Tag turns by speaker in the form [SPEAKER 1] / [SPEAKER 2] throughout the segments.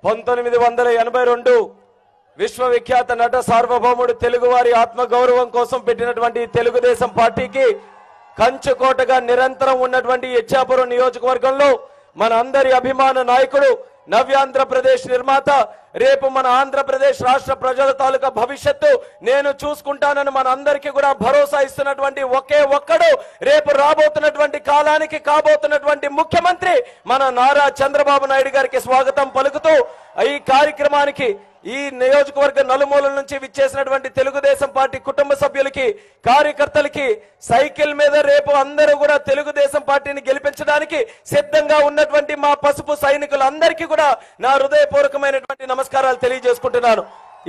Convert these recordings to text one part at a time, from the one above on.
[SPEAKER 1] 1982 విశ్వవిఖ్యాత నట సార్వభౌముడు తెలుగువారి ఆత్మగౌరవం కోసం పెట్టినటువంటి తెలుగుదేశం పార్టీకి కంచుకోటగా నిరంతరం ఉన్నటువంటి ఇచ్చాపురం నియోజకవర్గంలో మన అందరి అభిమాన నాయకుడు నవ్యాంధ్రప్రదేశ్ నిర్మాత రేపు మన ఆంధ్రప్రదేశ్ రాష్ట్ర ప్రజల తాలూకా భవిష్యత్తు నేను చూసుకుంటానని మన అందరికీ కూడా భరోసా ఇస్తున్నటువంటి ఒకే ఒక్కడు రేపు రాబోతున్నటువంటి కాలానికి కాబోతున్నటువంటి ముఖ్యమంత్రి మన నారా చంద్రబాబు నాయుడు గారికి స్వాగతం పలుకుతూ ఈ కార్యక్రమానికి ఈ నియోజకవర్గ నలుమూలల నుంచి విచ్చేసినటువంటి తెలుగుదేశం పార్టీ కుటుంబ సభ్యులకి కార్యకర్తలకి సైకిల్ మీద రేపు అందరూ కూడా తెలుగుదేశం పార్టీని గెలిపించడానికి సిద్ధంగా ఉన్నటువంటి మా పసుపు సైనికులందరికీ కూడా నా హృదయపూర్వకమైనటువంటి నమస్కారాలు తెలియజేసుకుంటున్నాను.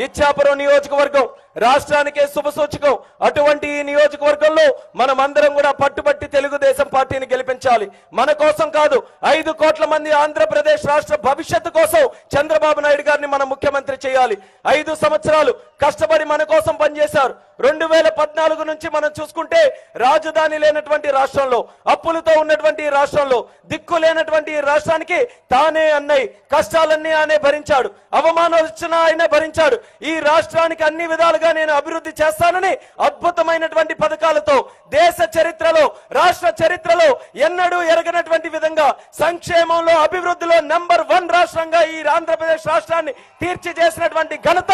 [SPEAKER 1] ఇచ్చాపురం నియోజకవర్గం రాష్ట్రానికే శుభసూచకం. అటువంటి ఈ నియోజకవర్గంలో మనం అందరం కూడా పట్టుబట్టి తెలుగుదేశం పార్టీని గెలిపించాలి. మన కోసం కాదు, 5 కోట్ల మంది ఆంధ్రప్రదేశ్ రాష్ట్ర భవిష్యత్తు కోసం చంద్రబాబు నాయుడు గారిని మనం ముఖ్యమంత్రి చేయాలి. 5 సంవత్సరాలు కష్టపడి మన కోసం పనిచేశారు. 2014 నుంచి మనం చూసుకుంటే రాజధాని లేనటువంటి రాష్ట్రంలో, అప్పులతో ఉన్నటువంటి రాష్ట్రంలో, దిక్కు లేనటువంటి రాష్ట్రానికి తానే అన్నయ్య కష్టాలన్నీ ఆయనే భరించాడు, అవమానాలు వచ్చినా ఆయనే భరించాడు. ఈ రాష్ట్రానికి అన్ని విధాలుగా నేను అభివృద్ధి చేస్తానని అద్భుతమైనటువంటి పథకాలతో దేశ చరిత్రలో రాష్ట్ర చరిత్రలో ఎన్నడూ ఎరగనటువంటి విధంగా సంక్షేమంలో అభివృద్ధిలో నంబర్ 1 రాష్ట్రంగా ఈ ఆంధ్రప్రదేశ్ రాష్ట్రాన్ని తీర్చిదిద్దినటువంటి ఘనత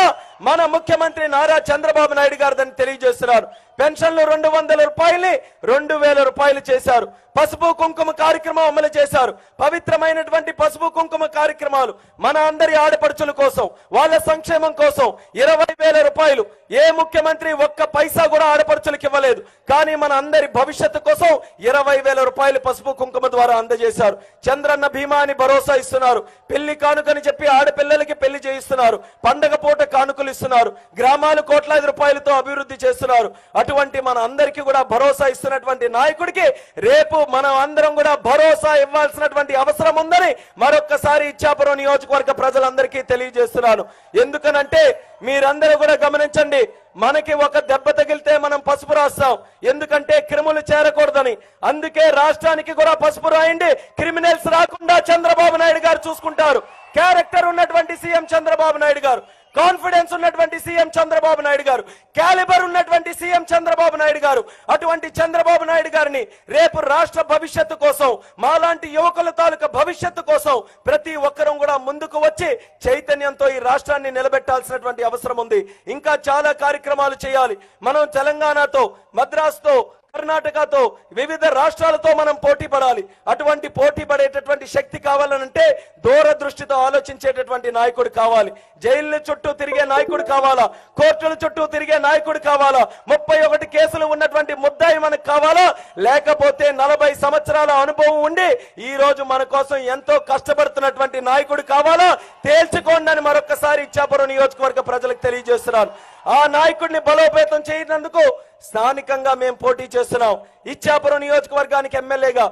[SPEAKER 1] మన ముఖ్యమంత్రి నారా చంద్రబాబు నాయుడు గారిదని తెలియజేస్తున్నారు. పెన్షన్లు 200 రూపాయల్ని 2000 రూపాయలు చేశారు. పసుపు కుంకుమ కార్యక్రమం అమలు చేశారు. పవిత్రమైనటువంటి పసుపు కుంకుమ కార్యక్రమాలు మన అందరి ఆడపడుచుల కోసం, వాళ్ళ సంక్షేమం కోసం 20,000 రూపాయలు ఏ ముఖ్యమంత్రి ఒక్క పైసా కూడా ఆడపడుచులకు ఇవ్వలేదు. కానీ మన అందరి భవిష్యత్తు కోసం 20,000 రూపాయలు పసుపు కుంకుమ ద్వారా అందజేశారు. చంద్రన్న భీమా అని భరోసా ఇస్తున్నారు. పెళ్లి కానుకని చెప్పి ఆడపిల్లలకి పెళ్లి చేయిస్తున్నారు. పండగ పూట కానుకలు ఇస్తున్నారు. గ్రామాలు కోట్లాది రూపాయలతో అభివృద్ధి చేస్తున్నారు. అటువంటి మన అందరికీ కూడా భరోసా ఇస్తున్నటువంటి నాయకుడికి రేపు మనం అందరం కూడా భరోసా ఇవ్వాల్సినటువంటి అవసరం ఉందని మరొక్కసారి ఇచ్చాపురం నియోజకవర్గ ప్రజలందరికీ తెలియజేస్తున్నాను. ఎందుకనంటే మీరందరూ కూడా గమనించండి, మనకి ఒక దెబ్బ తగిలితే మనం పసుపు రాస్తాం. ఎందుకంటే క్రిములు చేరకూడదని. అందుకే రాష్ట్రానికి కూడా పసుపు రాయండి, క్రిమినల్స్ రాకుండా చంద్రబాబు నాయుడు గారు చూసుకుంటారు. క్యారెక్టర్ ఉన్నటువంటి సీఎం చంద్రబాబు నాయుడు గారు, కాన్ఫిడెన్స్ ఉన్నటువంటి సీఎం చంద్రబాబు నాయుడు గారు, క్యాలిబర్ ఉన్నటువంటి సీఎం చంద్రబాబు నాయుడు గారు. అటువంటి చంద్రబాబు నాయుడు గారిని రేపు రాష్ట్ర భవిష్యత్తు కోసం, మాలాంటి యువకుల తాలూకా భవిష్యత్తు కోసం ప్రతి ఒక్కరూ కూడా ముందుకు వచ్చి చైతన్యంతో ఈ రాష్ట్రాన్ని నిలబెట్టాల్సినటువంటి అవసరం ఉంది. ఇంకా చాలా కార్యక్రమాలు చేయాలి. మనం తెలంగాణతో, మద్రాసుతో, కర్ణాటకతో, వివిధ రాష్ట్రాలతో మనం పోటీ పడాలి. అటువంటి పోటీ పడేటటువంటి శక్తి కావాలనంటే దూరదృష్టితో ఆలోచించేటటువంటి నాయకుడు కావాలి. జైళ్ళ చుట్టూ తిరిగే నాయకుడు కావాలా, కోర్టుల చుట్టూ తిరిగే నాయకుడు కావాలా, 31 కేసులు ఉన్నటువంటి ముద్దాయి మనకు కావాలా, లేకపోతే 40 సంవత్సరాల అనుభవం ఉండి ఈ రోజు మన కోసం ఎంతో కష్టపడుతున్నటువంటి నాయకుడు కావాలా, తేల్చుకోండి అని మరొకసారి ఇచ్చాపురం నియోజకవర్గ ప్రజలకు తెలియజేస్తున్నాను. ఆ నాయకుడిని బలోపేతం చేయనందుకు స్థానికంగా మేము పోటీ చేస్తున్నాం. ఇచ్చాపురం నియోజకవర్గానికి ఎమ్మెల్యేగా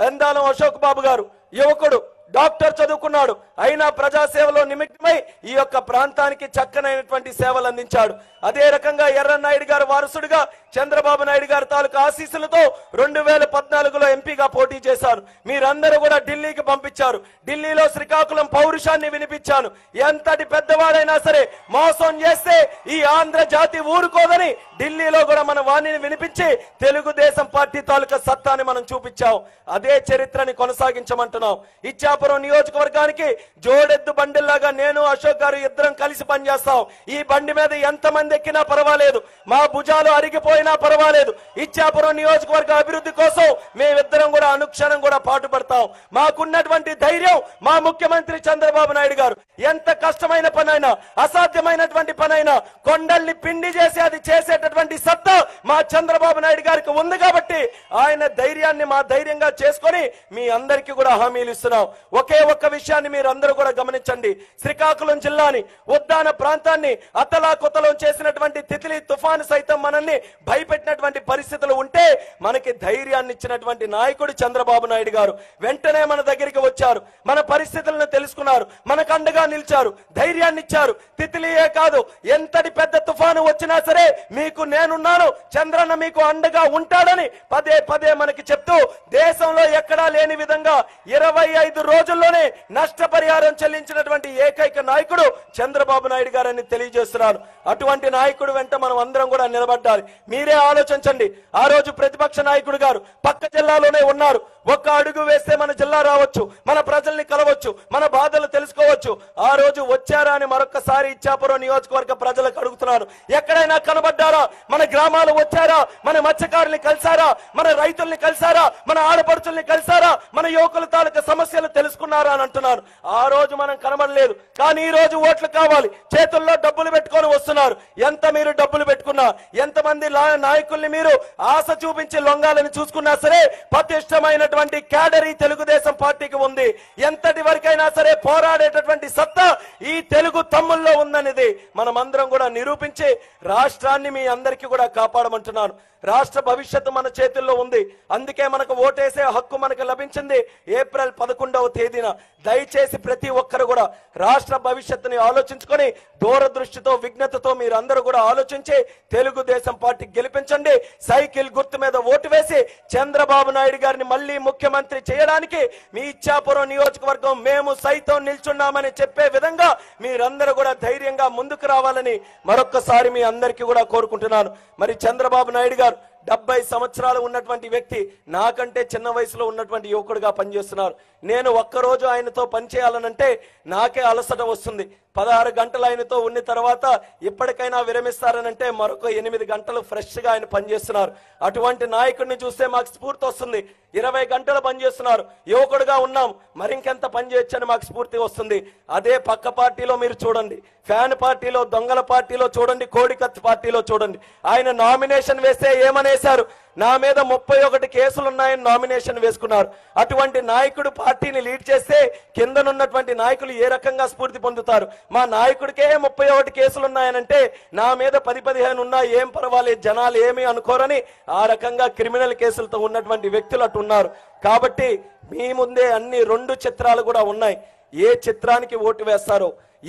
[SPEAKER 1] ఎందాలం అశోక్ బాబు గారు యువకుడు, డాక్టర్ చదువుకున్నాడు, అయినా ప్రజాసేవలో నిమిత్తమై ఈ యొక్క ప్రాంతానికి చక్కనైనటువంటి సేవలు అందించాడు. అదే రకంగా ఎర్రన్నాయుడు గారు వారసుడిగా చంద్రబాబు నాయుడు గారి తాలూకా ఆశీస్సులతో 2014లో ఎంపీగా పోటీ చేశారు. మీరందరూ కూడా ఢిల్లీకి పంపించారు. ఢిల్లీలో శ్రీకాకుళం పౌరుషాన్ని వినిపించాను. ఎంతటి పెద్దవాడైనా సరే మోసం చేస్తే ఈ ఆంధ్ర జాతి ఊరుకోదని ఢిల్లీలో కూడా మన వాణిని వినిపించి తెలుగుదేశం పార్టీ తాలూకా సత్తాని మనం చూపించాం. అదే చరిత్రని కొనసాగించమంటున్నాం. ఇచ్చాపురం నియోజకవర్గానికి జోడెద్దు బండిల్లాగా నేను అశోక్ గారు ఇద్దరం కలిసి పనిచేస్తాం. ఈ బండి మీద ఎంతమంది ఎక్కినా పర్వాలేదు, మా భుజాలు అరిగిపోయినా పర్వాలేదు. ఇచ్చాపురం నియోజకవర్గ అభివృద్ధి కోసం మేమిద్దరం కూడా అనుక్షణం కూడా పాటుపడతాం. మాకున్నటువంటి ధైర్యం మా ముఖ్యమంత్రి చంద్రబాబు నాయుడు గారు ఎంత కష్టమైన పనైనా, అసాధ్యమైనటువంటి పనైనా కొండల్ని పిండి చేసి అది చేసేటటువంటి సత్తా మా చంద్రబాబు నాయుడు గారికి ఉంది. కాబట్టి ఆయన ధైర్యాన్ని మా ధైర్యంగా చేసుకొని మీ అందరికీ కూడా హామీలు ఇస్తున్నాం. ఒకే ఒక్క విషయాన్ని మీరు అందరూ కూడా గమనించండి. శ్రీకాకుళం జిల్లాని, ఉద్దాన ప్రాంతాన్ని అతలాకుతలం చేసినటువంటి తిత్లీ తుఫాను సైతం మనల్ని భయపెట్టినటువంటి పరిస్థితులు ఉంటే మనకి ధైర్యాన్ని ఇచ్చినటువంటి నాయకుడు చంద్రబాబు నాయుడు గారు. వెంటనే మన దగ్గరికి వచ్చారు, మన పరిస్థితులను తెలుసుకున్నారు, మనకు అండగా నిలిచారు, ధైర్యాన్ని ఇచ్చారు. తిత్లీయే కాదు, ఎంతటి పెద్ద తుఫాను వచ్చినా సరే మీకు నేనున్నాను, చంద్రన్న మీకు అండగా ఉంటాడని పదే పదే మనకి చెప్తూ దేశంలో ఎక్కడా లేని విధంగా 25 రోజుల్లోనే నష్టపరిహారం చెల్లించినటువంటి ఏకైక నాయకుడు చంద్రబాబు నాయుడు గారని తెలియజేస్తున్నారు. అటువంటి నాయకుడు వెంట మనం అందరం కూడా నిలబడాలి. మీరే ఆలోచించండి, ఆ రోజు ప్రతిపక్ష నాయకుడు గారు పక్క జిల్లాలోనే ఉన్నారు. ఒక్క అడుగు వేస్తే మన జిల్లా రావచ్చు, మన ప్రజల్ని కలవచ్చు, మన బాధలు తెలుసుకోవచ్చు. ఆ రోజు వచ్చారా అని మరొకసారి ఇచ్చాపురం నియోజకవర్గ ప్రజలకు అడుగుతున్నారు. ఎక్కడైనా కనబడ్డారా? మన గ్రామాలు వచ్చారా? మన మత్స్యకారుల్ని కలిసారా? మన రైతుల్ని కలిసారా? మన ఆడపడుచుల్ని కలిసారా? మన యువకుల తాలూకా సమస్యలు తెలుసుకున్నారా అని అంటున్నారు. ఆ రోజు మనం కనబడలేదు, కానీ ఈ రోజు ఓట్లు కావాలి, చేతుల్లో డబ్బులు పెట్టుకొని వస్తున్నారు. ఎంత మీరు డబ్బులు పెట్టుకున్నా, ఎంతమంది నాయకుల్ని మీరు ఆశ చూపించి లొంగాలని చూసుకున్నా సరే పటిష్టమైనటువంటి క్యాడర్ ఈ తెలుగుదేశం పార్టీకి ఉంది. ఎంతటి వరకైనా సరే పోరాడేటటువంటి సత్తా ఈ తెలుగు తమ్ముల్లో ఉందనేది మనమందరం కూడా నిరూపించి రాష్ట్రాన్ని మీ అందరికీ కూడా కాపాడమంటున్నాను. రాష్ట్ర భవిష్యత్తు మన చేతుల్లో ఉంది. అందుకే మనకు ఓటేసే హక్కు మనకు లభించింది ఏప్రిల్ 11వ తేదీన. దయచేసి ప్రతి ఒక్కరు కూడా రాష్ట్ర భవిష్యత్తుని ఆలోచించుకొని దూరదృష్టితో విజ్ఞతతో మీరందరూ కూడా ఆలోచించి తెలుగుదేశం పార్టీ గెలిపించండి. సైకిల్ గుర్తు మీద ఓటు వేసి చంద్రబాబు నాయుడు గారిని మళ్ళీ ముఖ్యమంత్రి చేయడానికి మీ ఇచ్చాపురం నియోజకవర్గం మేము సైతం నిల్చున్నామని చెప్పే విధంగా మీరందరూ కూడా ధైర్యంగా ముందుకు రావాలని మరొక్కసారి మీ అందరికీ కూడా కోరుకుంటున్నాను. మరి చంద్రబాబు నాయుడు గారు 70 సంవత్సరాలు ఉన్నటువంటి వ్యక్తి, నాకంటే చిన్న వయసులో ఉన్నటువంటి యువకుడిగా పనిచేస్తున్నారు. నేను ఒక్కరోజు ఆయనతో పనిచేయాలనంటే నాకే అలసట వస్తుంది. 16 గంటలు ఆయనతో ఉన్న తర్వాత ఇప్పటికైనా విరమిస్తారనంటే మరొక 8 గంటలు ఫ్రెష్ గా ఆయన పనిచేస్తున్నారు. అటువంటి నాయకుడిని చూస్తే మాకు స్ఫూర్తి వస్తుంది. 20 గంటలు పనిచేస్తున్నారు, యువకుడుగా ఉన్నాం, మరింకెంత పని చేయొచ్చని మాకు స్ఫూర్తి వస్తుంది. అదే పక్క పార్టీలో మీరు చూడండి, ఫ్యాన్ పార్టీలో, దొంగల పార్టీలో చూడండి, కోడికత్తి పార్టీలో చూడండి. ఆయన నామినేషన్ వేస్తే ఏమనేశారు? నా మీద 31 కేసులు ఉన్నాయని నామినేషన్ వేసుకున్నారు. అటువంటి నాయకుడు పార్టీని లీడ్ చేస్తే కిందనున్నటువంటి నాయకులు ఏ రకంగా స్ఫూర్తి పొందుతారు? మా నాయకుడికే 31 కేసులు ఉన్నాయనంటే నా మీద 10-15 ఉన్నా ఏం పర్వాలేదు, జనాలు ఏమీ అనుకోరని ఆ రకంగా క్రిమినల్ కేసులతో ఉన్నటువంటి వ్యక్తులు అటు ఉన్నారు. కాబట్టి మీ ముందే అన్ని 2 చిత్రాలు కూడా ఉన్నాయి. ఏ చిత్రానికి ఓటు వేస్తారో,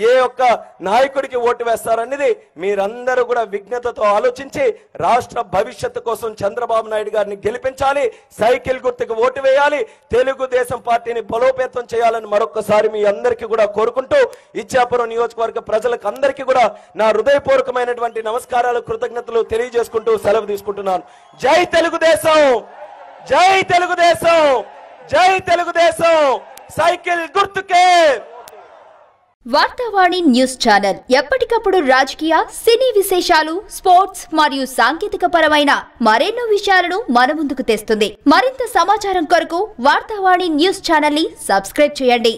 [SPEAKER 1] ఏ ఒక్క నాయకుడికి ఓటు వేస్తారనేది మీరందరూ కూడా విజ్ఞతతో ఆలోచించి రాష్ట్ర భవిష్యత్తు కోసం చంద్రబాబు నాయుడు గారిని గెలిపించాలి, సైకిల్ గుర్తుకు ఓటు వేయాలి, తెలుగుదేశం పార్టీని బలోపేతం చేయాలని మరొకసారి మీ అందరికీ కూడా కోరుకుంటూ ఇచ్చాపురం నియోజకవర్గ ప్రజలకు అందరికీ కూడా నా హృదయపూర్వకమైనటువంటి నమస్కారాలు, కృతజ్ఞతలు తెలియజేసుకుంటూ సెలవు తీసుకుంటున్నాను. జై తెలుగుదేశం, జై తెలుగుదేశం, జై తెలుగుదేశం, సైకిల్ గుర్తుకే.
[SPEAKER 2] వార్తావాణి న్యూస్ ఛానల్ ఎప్పటికప్పుడు రాజకీయ, సినీ విశేషాలు, స్పోర్ట్స్ మరియు సాంకేతిక పరమైన మరెన్నో విషయాలను మన ముందుకు తెస్తుంది. మరింత సమాచారం కొరకు వార్తావాణి న్యూస్ ఛానల్ ని సబ్స్క్రైబ్ చేయండి.